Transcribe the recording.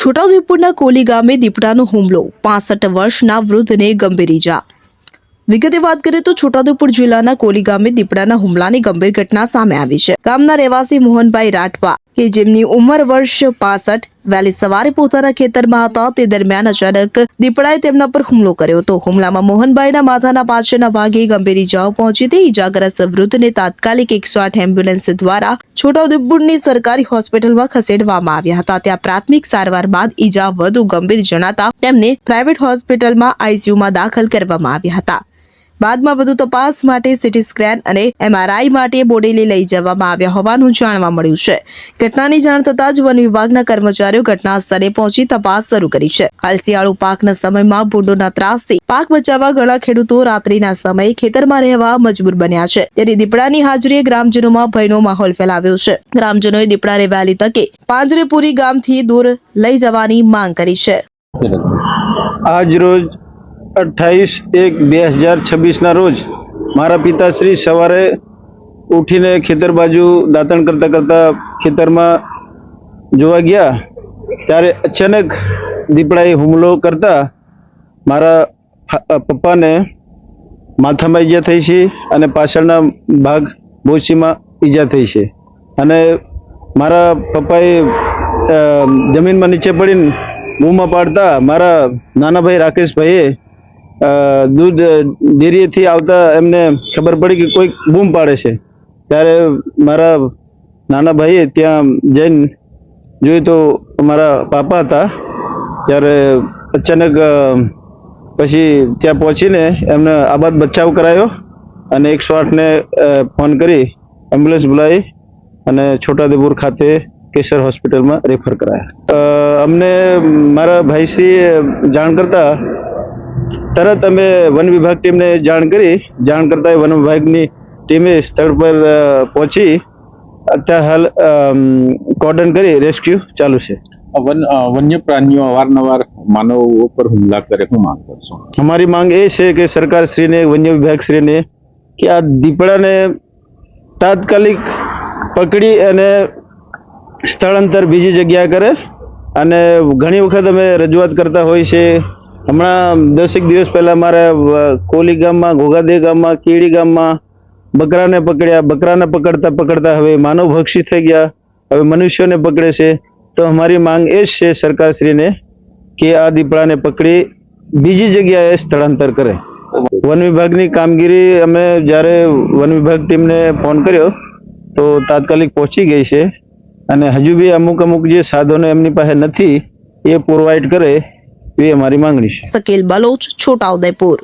છોટાઉદેપુરના કોલી ગામે દીપડાનો હુમલો, 65 વર્ષના વૃદ્ધને ગંભીર ઈજા। વિગતે વાત કરીએ તો છોટાઉદેપુર જિલ્લાના કોલી ગામે દીપડાના હુમલાની ગંભીર ઘટના સામે આવી છે। ગામના રહેવાસી મોહનભાઈ રાઠવા કે જેમની ઉંમર વર્ષ 65 વહેલી સવારે પોતાના ખેતરમાં હતા તે દરમિયાન અચાનક દીપડાએ તેમના પર હુમલો કર્યો હતો। હુમલામાં મોહનભાઈના માથાના પાછળના ભાગે ગંભીર ઈજાઓ પહોંચી હતી। ઈજાગ્રસ્ત વૃદ્ધને તાત્કાલિક 108 એમ્બ્યુલન્સ દ્વારા છોટાઉદેપુરની સરકારી હોસ્પિટલમાં ખસેડવામાં આવ્યા હતા। ત્યાં પ્રાથમિક સારવાર બાદ ઈજા વધુ ગંભીર જણાતા તેમને પ્રાઇવેટ હોસ્પિટલમાં આઈસીયુમાં દાખલ કરવામાં આવ્યા હતા। બાદમાં વધુ તપાસ માટે સીટી સ્કેન અને એમઆરઆઈ માટે બોડેલી લઈ જવામાં આવ્યા હોવાનું જાણવા મળ્યું છે। ઘટનાની જાણ થતાં જ વન વિભાગના કર્મચારીઓ ઘટના સ્થળે પહોંચી તપાસ શરૂ કરી છે। હાલ શિયાળુ પાકના સમયમાં ભૂંડોના ત્રાસથી પાક બચાવવા ઘણા ખેડૂતો રાત્રિના સમયે ખેતરમાં રહેવા મજબૂર બન્યા છે। ત્યારે દીપડાની હાજરીએ ગ્રામજનોમાં ભયનો માહોલ ફેલાવ્યો છે। ગ્રામજનોએ દીપડાને વહેલી તકે પાંજરેપુરી ગામથી દૂર લઈ જવાની માંગ કરી છે। આજ રોજ 28/1/2026 ના રોજ મારા પિતાશ્રી સવારે ઉઠીને ખેતર બાજુ દાંતણ કરતા કરતા ખેતરમાં જોવા ગયા ત્યારે અચાનક દીપડાએ હુમલો કરતા મારા પપ્પાને માથામાં ઈજા થઈ છે અને પાછળના ભાગ બોચીમાં ઈજા થઈ છે અને મારા પપ્પાએ જમીનમાં નીચે પડીને બૂમા પાડતા મારા નાના ભાઈ રાકેશભાઈએ દૂધ ડેરીએથી આવતા એમને ખબર પડી કે કોઈ બૂમ પાડે છે। ત્યારે મારા નાના ભાઈએ ત્યાં જઈને જોયું તો મારા પાપા હતા। ત્યારે અચાનક પછી ત્યાં પહોંચીને એમને આબાદ બચાવ કરાયો અને 108ને ફોન કરી એમ્બ્યુલન્સ બોલાવી અને છોટાઉદેપુર ખાતે કેસર હોસ્પિટલમાં રેફર કરાયા। અમને મારા ભાઈશ્રીએ જાણ કરતા તરત અમે વન વિભાગ ટીમને જાણ કરી। જાણ કરતા વન વિભાગની ટીમે સ્થળ પર પહોંચી અત્યારે હાલ કોર્ડન કરી રેસ્ક્યુ ચાલુ છે। વન્ય પ્રાણીઓ અવારનવાર માનવો પર હુમલા કરે, શું માંગ કરશો? અમારી માંગ એ છે કે સરકારશ્રીને વન્ય વિભાગશ્રીને કે આ દીપડાને તાત્કાલિક પકડી અને સ્થળાંતર બીજી જગ્યાએ કરે। અને ઘણી વખત અમે રજૂઆત કરતા હોય છે। હમણાં 10 દિવસ પહેલા મારા કોલી ગામમાં, ઘોઘાદે ગામમાં, કેડી ગામમાં બકરાને પકડ્યા। બકરાને પકડતા પકડતા હવે માનવ ભક્ષી થઈ ગયા, હવે મનુષ્યોને પકડે છે। તો અમારી માંગ એ જ છે સરકારશ્રીને કે આ દીપડાને પકડી બીજી જગ્યાએ સ્થળાંતર કરે। વન વિભાગની કામગીરી અમે જ્યારે વન વિભાગ ટીમને ફોન કર્યો તો તાત્કાલિક પહોંચી ગઈ છે અને હજુ બી અમુક જે સાધનો એમની પાસે નથી એ પ્રોવાઈડ કરે એ અમારી માંગણી છે। શકીલ બલોચ, છોટાઉદેપુર।